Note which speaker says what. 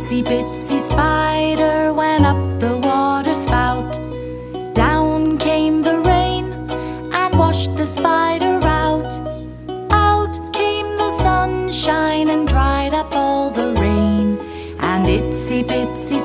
Speaker 1: itsy bitsy spider went up the water spout. Down came the rain and washed the spider out. Out came the sunshine and dried up all the rain. And itsy bitsy